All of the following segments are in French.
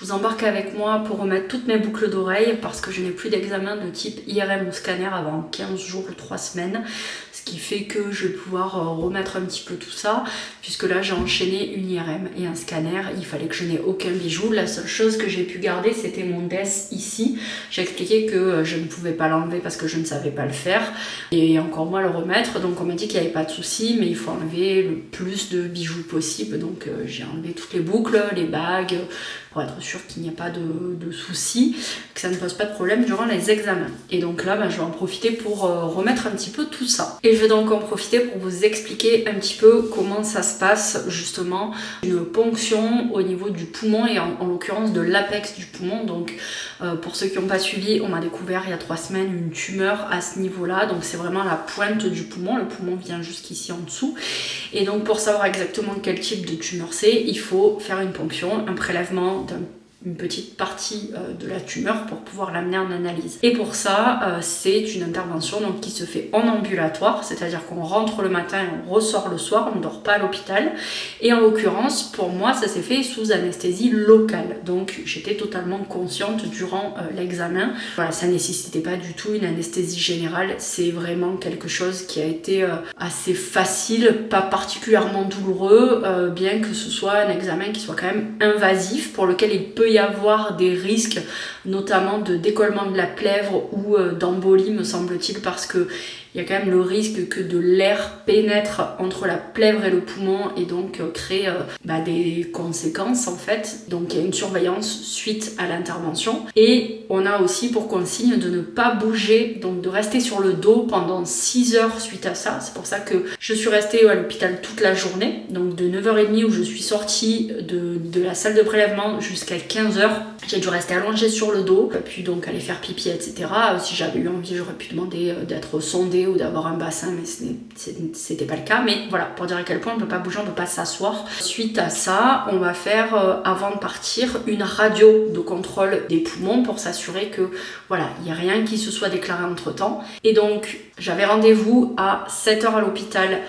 vous embarquez avec moi pour remettre toutes mes boucles d'oreilles parce que je n'ai plus d'examen de type IRM ou scanner avant 15 jours ou 3 semaines. Ce qui fait que je vais pouvoir remettre un petit peu tout ça, puisque là j'ai enchaîné une IRM et un scanner. Il fallait que je n'ai aucun bijou. La seule chose que j'ai pu garder, c'était mon DES ici. J'ai expliqué que je ne pouvais pas l'enlever parce que je ne savais pas le faire, et encore moins le remettre. Donc on m'a dit qu'il n'y avait pas de souci, mais il faut enlever le plus de bijoux possible. Donc j'ai enlevé toutes les boucles, les bagues, pour être sûr qu'il n'y a pas de soucis, que ça ne pose pas de problème durant les examens. Et donc là, je vais en profiter pour remettre un petit peu tout ça. Et je vais donc en profiter pour vous expliquer un petit peu comment ça se passe, justement, une ponction au niveau du poumon et en l'occurrence de l'apex du poumon. Donc pour ceux qui n'ont pas suivi, on m'a découvert il y a 3 semaines une tumeur à ce niveau-là. Donc c'est vraiment la pointe du poumon, le poumon vient jusqu'ici en dessous. Et donc pour savoir exactement quel type de tumeur c'est, il faut faire une ponction, un prélèvement d'une petite partie de la tumeur pour pouvoir l'amener en analyse. Et pour ça, c'est une intervention donc, qui se fait en ambulatoire, c'est-à-dire qu'on rentre le matin et on ressort le soir, on ne dort pas à l'hôpital. Et en l'occurrence, pour moi, ça s'est fait sous anesthésie locale. Donc j'étais totalement consciente durant l'examen. Voilà, ça ne nécessitait pas du tout une anesthésie générale, c'est vraiment quelque chose qui a été assez facile, pas particulièrement douloureux, bien que ce soit un examen qui soit quand même invasif, pour lequel il peut y avoir des risques, notamment de décollement de la plèvre ou d'embolie, me semble-t-il, parce que il y a quand même le risque que de l'air pénètre entre la plèvre et le poumon et donc crée des conséquences en fait. Donc il y a une surveillance suite à l'intervention. Et on a aussi pour consigne de ne pas bouger, donc de rester sur le dos pendant 6 heures suite à ça. C'est pour ça que je suis restée à l'hôpital toute la journée. Donc de 9h30 où je suis sortie de la salle de prélèvement jusqu'à 15h. J'ai dû rester allongée sur le dos, puis donc aller faire pipi, etc. Si j'avais eu envie, j'aurais pu demander d'être sondée ou d'avoir un bassin, mais c'était pas le cas. Mais voilà, pour dire à quel point on ne peut pas bouger, on ne peut pas s'asseoir. Suite à ça, on va faire, avant de partir, une radio de contrôle des poumons pour s'assurer que voilà, il n'y a rien qui se soit déclaré entre temps. Et donc, j'avais rendez-vous à 7h à l'hôpital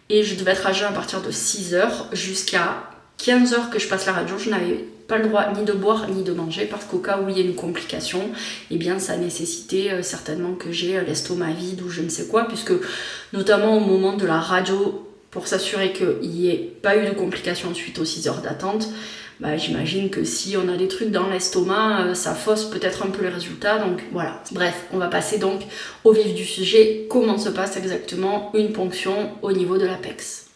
et je devais être à jeun à partir de 6h jusqu'à 15h que je passe la radio. Je n'avais pas le droit ni de boire ni de manger parce qu'au cas où il y ait une complication, eh bien ça nécessitait certainement que j'ai l'estomac vide ou je ne sais quoi, puisque notamment au moment de la radio, pour s'assurer qu'il n'y ait pas eu de complications suite aux 6 heures d'attente, j'imagine que si on a des trucs dans l'estomac, ça fausse peut-être un peu les résultats. Donc voilà. Bref, on va passer donc au vif du sujet. Comment se passe exactement une ponction au niveau de l'apex ?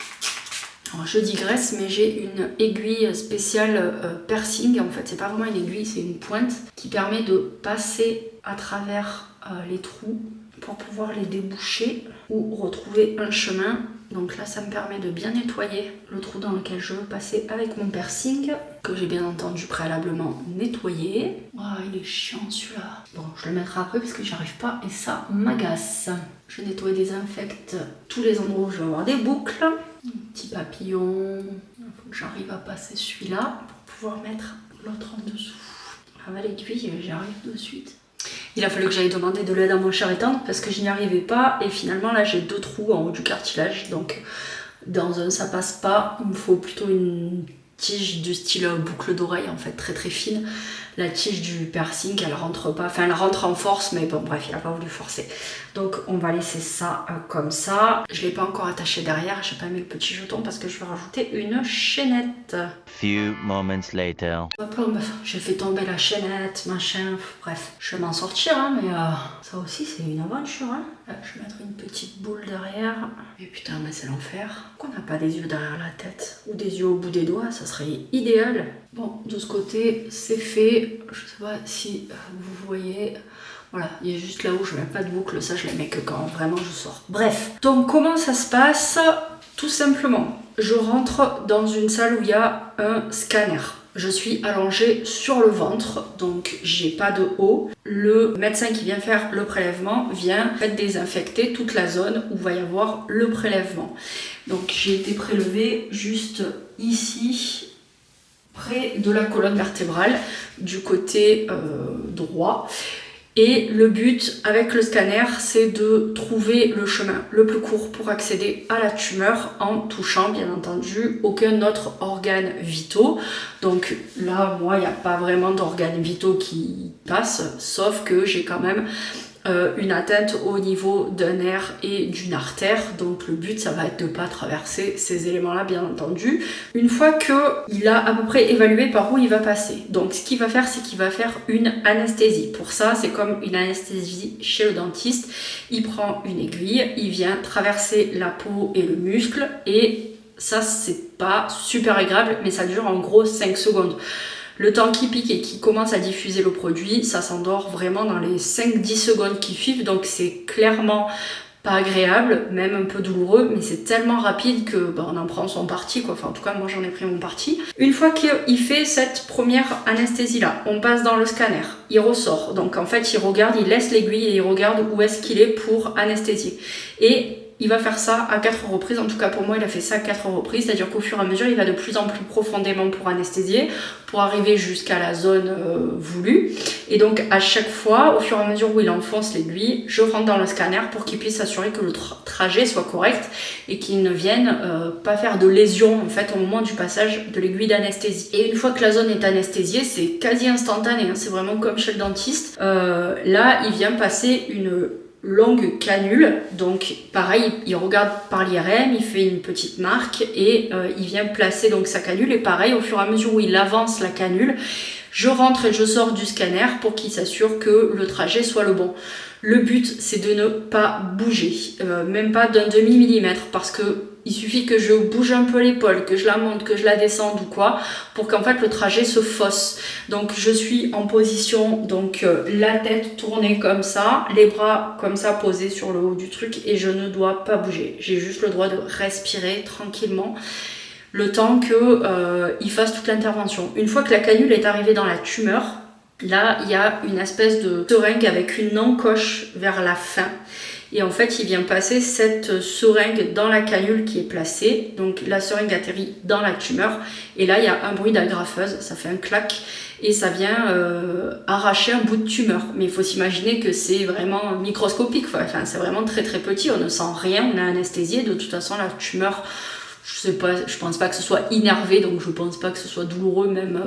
Alors, je digresse, mais j'ai une aiguille spéciale piercing. En fait, c'est pas vraiment une aiguille, c'est une pointe qui permet de passer à travers les trous pour pouvoir les déboucher ou retrouver un chemin. Donc là, ça me permet de bien nettoyer le trou dans lequel je veux passer avec mon piercing, que j'ai bien entendu préalablement nettoyer. Ah, il est chiant celui-là. Bon, je le mettrai après parce que j'y arrive pas et ça m'agace. Je nettoie et désinfecte tous les endroits où je vais avoir des boucles. Un petit papillon. Il faut que j'arrive à passer celui-là pour pouvoir mettre l'autre en dessous. Ah, l'aiguille, j'y arrive de suite. Il a fallu que j'aille demander de l'aide à mon cher étendre parce que je n'y arrivais pas et finalement là j'ai 2 trous en haut du cartilage, donc dans un ça passe pas, il me faut plutôt une tige du style boucle d'oreille en fait, très très fine. La tige du piercing elle rentre pas, enfin elle rentre en force mais bon bref il a pas voulu forcer. Donc on va laisser ça comme ça. Je l'ai pas encore attaché derrière, j'ai pas mis le petit jeton parce que je vais rajouter une chaînette. Few moments later. J'ai fait tomber la chaînette, machin, bref. Je vais m'en sortir hein, mais ça aussi c'est une aventure hein. Je vais mettre une petite boule derrière. Et putain mais c'est l'enfer. Pourquoi on n'a pas des yeux derrière la tête ou des yeux au bout des doigts, ça serait idéal. Bon, de ce côté c'est fait. Je sais pas si vous voyez. Voilà, il y a juste là où je mets pas de boucle, ça je les mets que quand vraiment je sors. Bref, donc comment ça se passe ? Tout simplement, je rentre dans une salle où il y a un scanner. Je suis allongée sur le ventre, donc j'ai pas de haut. Le médecin qui vient faire le prélèvement vient désinfecter toute la zone où va y avoir le prélèvement. Donc j'ai été prélevée juste ici, près de la colonne vertébrale, du côté droit. Et le but avec le scanner, c'est de trouver le chemin le plus court pour accéder à la tumeur en touchant bien entendu aucun autre organe vitaux. Donc là, moi, il n'y a pas vraiment d'organes vitaux qui passent, sauf que j'ai quand même une atteinte au niveau d'un nerf et d'une artère, donc le but ça va être de ne pas traverser ces éléments là bien entendu. Une fois qu'il a à peu près évalué par où il va passer, donc ce qu'il va faire c'est qu'il va faire une anesthésie. Pour ça c'est comme une anesthésie chez le dentiste, il prend une aiguille, il vient traverser la peau et le muscle et ça c'est pas super agréable mais ça dure en gros 5 secondes. Le temps qui pique et qui commence à diffuser le produit, ça s'endort vraiment dans les 5-10 secondes qui suivent, donc c'est clairement pas agréable, même un peu douloureux, mais c'est tellement rapide que on en prend son parti, quoi. Enfin en tout cas moi j'en ai pris mon parti. Une fois qu'il fait cette première anesthésie là, on passe dans le scanner, il ressort, donc en fait il regarde, il laisse l'aiguille et il regarde où est-ce qu'il est pour anesthésier. Et il va faire ça à 4 reprises, en tout cas pour moi il a fait ça à 4 reprises, c'est-à-dire qu'au fur et à mesure il va de plus en plus profondément pour anesthésier, pour arriver jusqu'à la zone voulue. Et donc à chaque fois, au fur et à mesure où il enfonce l'aiguille, je rentre dans le scanner pour qu'il puisse s'assurer que le trajet soit correct et qu'il ne vienne pas faire de lésion en fait au moment du passage de l'aiguille d'anesthésie. Et une fois que la zone est anesthésiée, c'est quasi instantané, hein, c'est vraiment comme chez le dentiste. Là il vient passer une longue canule, donc pareil il regarde par l'IRM, il fait une petite marque et il vient placer donc sa canule et pareil au fur et à mesure où il avance la canule, je rentre et je sors du scanner pour qu'il s'assure que le trajet soit le bon. Le but c'est de ne pas bouger, même pas d'un demi-millimètre parce que il suffit que je bouge un peu l'épaule, que je la monte, que je la descende ou quoi, pour qu'en fait le trajet se fausse. Donc je suis en position, donc la tête tournée comme ça, les bras comme ça posés sur le haut du truc et je ne dois pas bouger. J'ai juste le droit de respirer tranquillement le temps qu'il fasse toute l'intervention. Une fois que la canule est arrivée dans la tumeur, là il y a une espèce de seringue avec une encoche vers la fin. Et en fait, il vient passer cette seringue dans la canule qui est placée. Donc la seringue atterrit dans la tumeur. Et là, il y a un bruit d'agrafeuse, ça fait un clac. Et ça vient arracher un bout de tumeur. Mais il faut s'imaginer que c'est vraiment microscopique. Enfin, c'est vraiment très très petit. On ne sent rien, on est anesthésié. De toute façon, la tumeur, je pense pas que ce soit innervé. Donc je pense pas que ce soit douloureux, même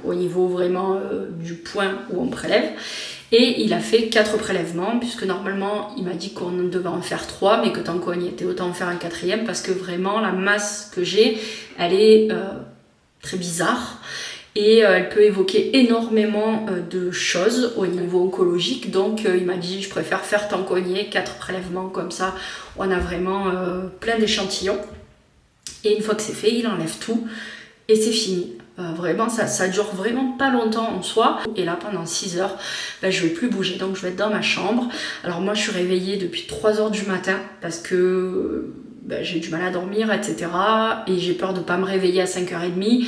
au niveau vraiment du point où on prélève. Et il a fait 4 prélèvements, puisque normalement, il m'a dit qu'on devait en faire 3, mais que tant qu'on y était, autant en faire un 4e, parce que vraiment, la masse que j'ai, elle est très bizarre. Et elle peut évoquer énormément de choses au niveau oncologique. Donc il m'a dit, je préfère faire tant qu'on y est, 4 prélèvements, comme ça, on a vraiment plein d'échantillons. Et une fois que c'est fait, il enlève tout, et c'est fini. Vraiment ça dure vraiment pas longtemps en soi et là pendant 6 heures je vais plus bouger, donc je vais être dans ma chambre. Alors moi je suis réveillée depuis 3 heures du matin parce que j'ai du mal à dormir, etc. et j'ai peur de pas me réveiller à 5h30.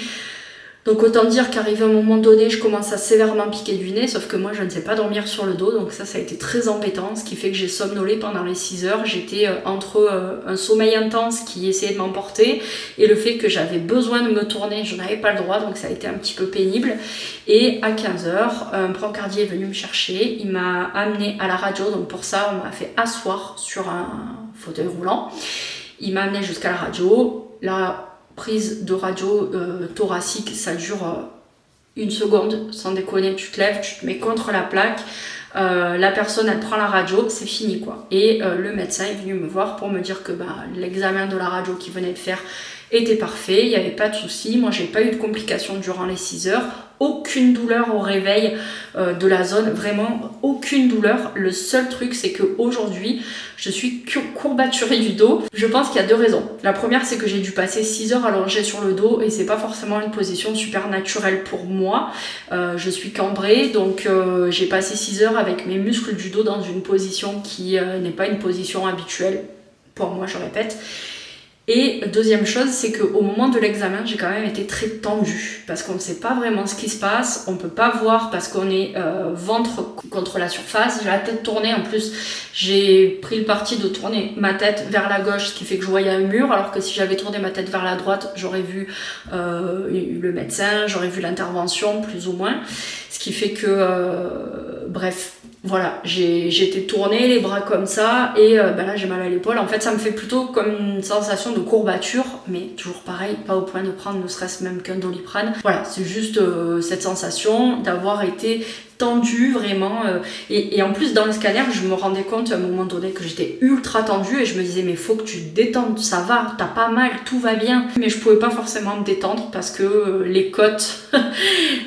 Donc autant dire qu'arrivé à un moment donné, je commence à sévèrement piquer du nez, sauf que moi je ne sais pas dormir sur le dos, donc ça a été très embêtant, ce qui fait que j'ai somnolé pendant les 6 heures. J'étais entre un sommeil intense qui essayait de m'emporter et le fait que j'avais besoin de me tourner, je n'avais pas le droit, donc ça a été un petit peu pénible. Et à 15h, un brancardier est venu me chercher, il m'a amené à la radio, donc pour ça on m'a fait asseoir sur un fauteuil roulant. Il m'a amené jusqu'à la radio, là prise de radio thoracique, ça dure 1 seconde, sans déconner, tu te lèves, tu te mets contre la plaque, la personne elle prend la radio, c'est fini quoi. Et le médecin est venu me voir pour me dire que l'examen de la radio qu'il venait de faire était parfait, il n'y avait pas de souci, moi j'ai pas eu de complications durant les 6 heures, aucune douleur au réveil de la zone, vraiment aucune douleur. Le seul truc c'est qu'aujourd'hui je suis courbaturée du dos. Je pense qu'il y a 2 raisons. La première c'est que j'ai dû passer 6 heures allongée sur le dos et c'est pas forcément une position super naturelle pour moi. Je suis cambrée donc j'ai passé 6 heures avec mes muscles du dos dans une position qui n'est pas une position habituelle pour moi, je répète. Et deuxième chose, c'est qu'au moment de l'examen, j'ai quand même été très tendue parce qu'on ne sait pas vraiment ce qui se passe, on ne peut pas voir parce qu'on est ventre contre la surface, j'ai la tête tournée, en plus j'ai pris le parti de tourner ma tête vers la gauche, ce qui fait que je voyais un mur, alors que si j'avais tourné ma tête vers la droite, j'aurais vu le médecin, j'aurais vu l'intervention plus ou moins, ce qui fait que bref, Voilà, j'étais tournée, les bras comme ça, et là j'ai mal à l'épaule. En fait, ça me fait plutôt comme une sensation de courbature, mais toujours pareil, pas au point de prendre ne serait-ce même qu'un Doliprane. Voilà, c'est juste cette sensation d'avoir été tendue vraiment. Et en plus, dans le scanner, je me rendais compte à un moment donné que j'étais ultra tendue et je me disais, mais faut que tu te détendes, ça va, t'as pas mal, tout va bien. Mais je pouvais pas forcément me détendre parce que les cotes,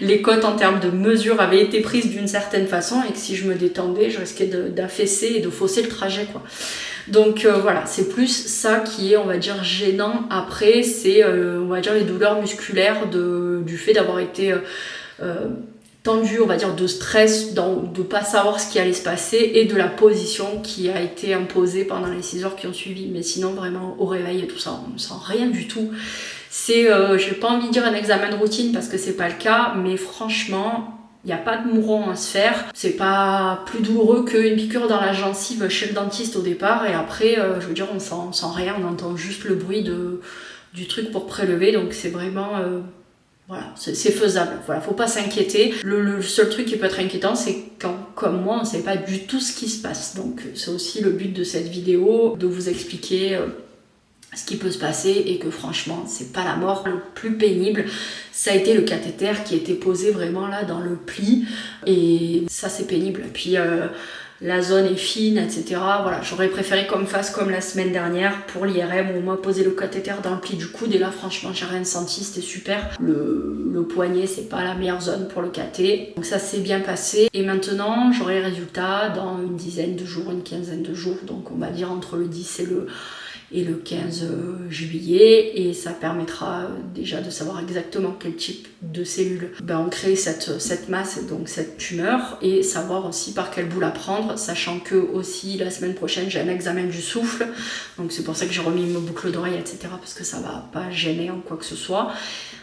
les cotes en termes de mesure avaient été prises d'une certaine façon et que si je me détendais, je risquais d'affaisser et de fausser le trajet, quoi. Donc voilà, c'est plus ça qui est, on va dire, gênant. Après, c'est, on va dire, les douleurs musculaires du fait d'avoir été tendu, on va dire, de stress, de ne pas savoir ce qui allait se passer et de la position qui a été imposée pendant les 6 heures qui ont suivi. Mais sinon, vraiment, au réveil et tout ça, on ne sent rien du tout. C'est, j'ai pas envie de dire un examen de routine parce que c'est pas le cas, mais franchement, il n'y a pas de mouron à se faire. C'est pas plus douloureux qu'une piqûre dans la gencive chez le dentiste au départ et après, je veux dire, on sent rien, on entend juste le bruit du truc pour prélever, donc c'est vraiment... Voilà, c'est faisable. Voilà, faut pas s'inquiéter. Le seul truc qui peut être inquiétant, c'est quand, comme moi, on ne sait pas du tout ce qui se passe. Donc, c'est aussi le but de cette vidéo, de vous expliquer ce qui peut se passer et que franchement, c'est pas la mort. Le plus pénible, ça a été le cathéter qui était posé vraiment là dans le pli. Et ça, c'est pénible. Puis, la zone est fine, etc. Voilà, j'aurais préféré qu'on me fasse comme la semaine dernière pour l'IRM où on m'a posé le cathéter dans le pli du coude et là franchement j'ai rien senti, c'était super. Le poignet c'est pas la meilleure zone pour le cathé, donc ça s'est bien passé et maintenant j'aurai les résultats dans une dizaine de jours, une quinzaine de jours, donc on va dire entre le 10 et le 15 juillet et ça permettra déjà de savoir exactement quel type de cellules on crée cette masse, donc cette tumeur et savoir aussi par quel bout la prendre, sachant que aussi la semaine prochaine j'ai un examen du souffle, donc c'est pour ça que j'ai remis mes boucles d'oreilles, etc. parce que ça va pas gêner en quoi que ce soit.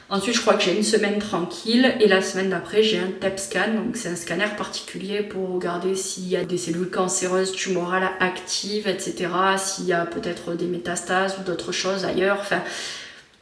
Ensuite, je crois que j'ai une semaine tranquille et la semaine d'après, j'ai un TEP scan. Donc, c'est un scanner particulier pour regarder s'il y a des cellules cancéreuses tumorales actives, etc. S'il y a peut-être des métastases ou d'autres choses ailleurs. Enfin,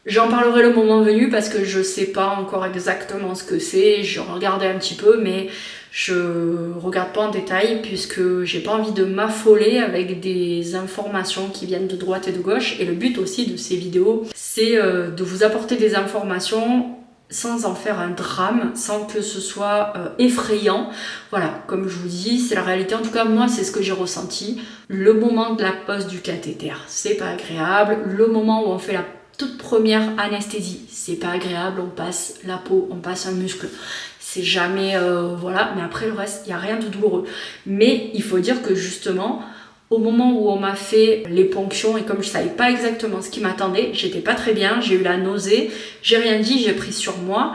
j'en parlerai le moment venu parce que je sais pas encore exactement ce que c'est. Je regardais un petit peu, mais je regarde pas en détail puisque j'ai pas envie de m'affoler avec des informations qui viennent de droite et de gauche. Et le but aussi de ces vidéos, c'est de vous apporter des informations sans en faire un drame, sans que ce soit effrayant. Voilà, comme je vous dis, c'est la réalité. En tout cas, moi, c'est ce que j'ai ressenti. Le moment de la pose du cathéter, c'est pas agréable. Le moment où on fait la toute première anesthésie, c'est pas agréable. On passe la peau, on passe un muscle. C'est jamais... voilà, mais après le reste, il n'y a rien de douloureux. Mais il faut dire que justement, au moment où on m'a fait les ponctions, et comme je savais pas exactement ce qui m'attendait, j'étais pas très bien, j'ai eu la nausée, j'ai rien dit, j'ai pris sur moi.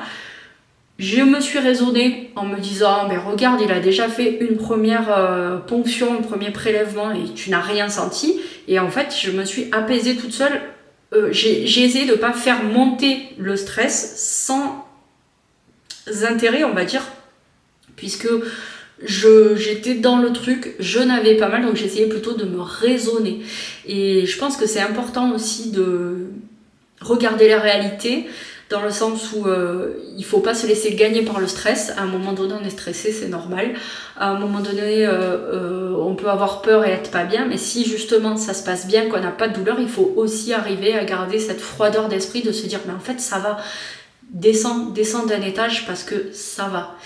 Je me suis raisonnée en me disant, mais regarde, il a déjà fait une première ponction, un premier prélèvement, et tu n'as rien senti. Et en fait, je me suis apaisée toute seule. J'ai essayé de pas faire monter le stress sans intérêt, on va dire, puisque j'étais dans le truc, je n'avais pas mal, donc j'essayais plutôt de me raisonner. Et je pense que c'est important aussi de regarder la réalité, dans le sens où il faut pas se laisser gagner par le stress. À un moment donné, on est stressé, c'est normal. À un moment donné, on peut avoir peur et être pas bien, mais si justement ça se passe bien, qu'on n'a pas de douleur, il faut aussi arriver à garder cette froideur d'esprit, de se dire, mais en fait, ça va. Descends d'un étage parce que ça va.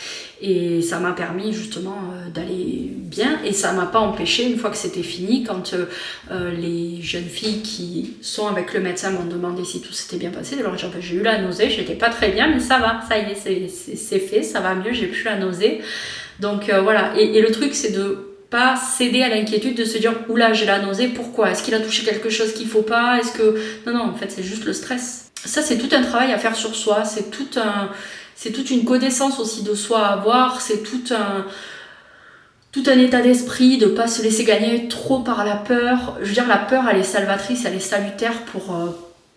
Et ça m'a permis justement d'aller bien et ça m'a pas empêché, une fois que c'était fini, quand les jeunes filles qui sont avec le médecin m'ont demandé si tout s'était bien passé, alors j'ai eu la nausée, j'étais pas très bien, mais ça va, ça y est, c'est fait, ça va mieux, j'ai plus la nausée. Donc voilà, et le truc c'est de pas céder à l'inquiétude, de se dire oula, j'ai la nausée, pourquoi? Est-ce qu'il a touché quelque chose qu'il faut pas? Est-ce que... Non, en fait c'est juste le stress. Ça, c'est tout un travail à faire sur soi, c'est toute une connaissance aussi de soi à avoir, c'est tout un état d'esprit, de ne pas se laisser gagner trop par la peur. Je veux dire, la peur, elle est salvatrice, elle est salutaire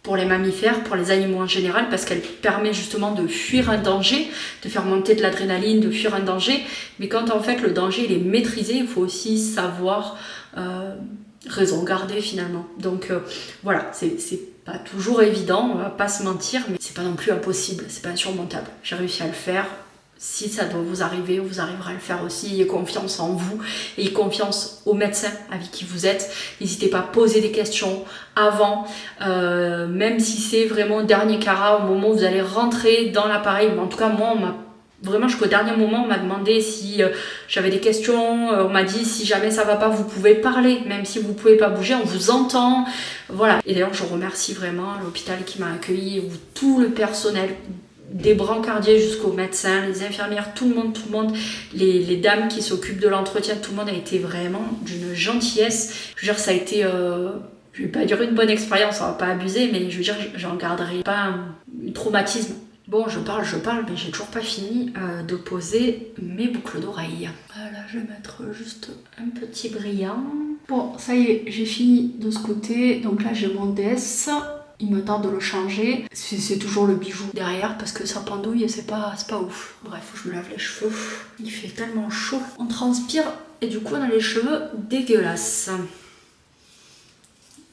pour les mammifères, pour les animaux en général, parce qu'elle permet justement de fuir un danger, de faire monter de l'adrénaline, de fuir un danger. Mais quand en fait le danger il est maîtrisé, il faut aussi savoir raison garder finalement. Donc voilà, c'est pas toujours évident, on va pas se mentir, mais c'est pas non plus impossible, c'est pas insurmontable. J'ai réussi à le faire, si ça doit vous arriver, vous arriverez à le faire aussi. Ayez confiance en vous, ayez confiance aux médecins avec qui vous êtes. N'hésitez pas à poser des questions avant, même si c'est vraiment dernier carat, au moment où vous allez rentrer dans l'appareil. En tout cas, moi, on m'a vraiment jusqu'au dernier moment, on m'a demandé si j'avais des questions. On m'a dit si jamais ça va pas, vous pouvez parler, même si vous pouvez pas bouger, on vous entend. Voilà. Et d'ailleurs, je remercie vraiment l'hôpital qui m'a accueilli, ou tout le personnel, des brancardiers jusqu'aux médecins, les infirmières, tout le monde, les dames qui s'occupent de l'entretien, tout le monde a été vraiment d'une gentillesse. Je veux dire, ça a été, je vais pas dire une bonne expérience, on va pas abuser, mais je veux dire, j'en garderai pas un traumatisme. Bon, je parle, mais j'ai toujours pas fini de poser mes boucles d'oreilles. Voilà, je vais mettre juste un petit brillant. Bon, ça y est, j'ai fini de ce côté, donc là j'ai mon DS. Il me tarde de le changer. C'est toujours le bijou derrière parce que ça pendouille et c'est pas ouf. Bref, faut que je me lave les cheveux. Il fait tellement chaud. On transpire et du coup on a les cheveux dégueulasses.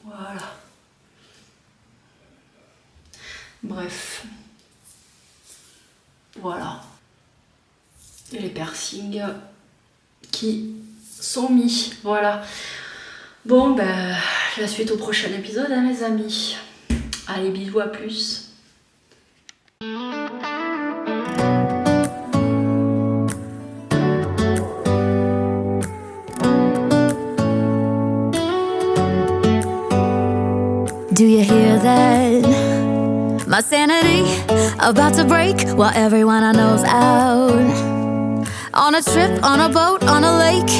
Voilà. Bref. Voilà. Et les piercings qui sont mis. Voilà. Bon, ben, la suite au prochain épisode, hein, les amis. Allez, bisous, à plus. Do you hear that? My sanity about to break while everyone I know's out. On a trip, on a boat, on a lake.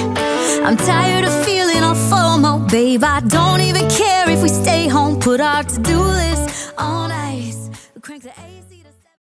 I'm tired of feeling all FOMO, babe. I don't even care if we stay home, put our to-do list on ice.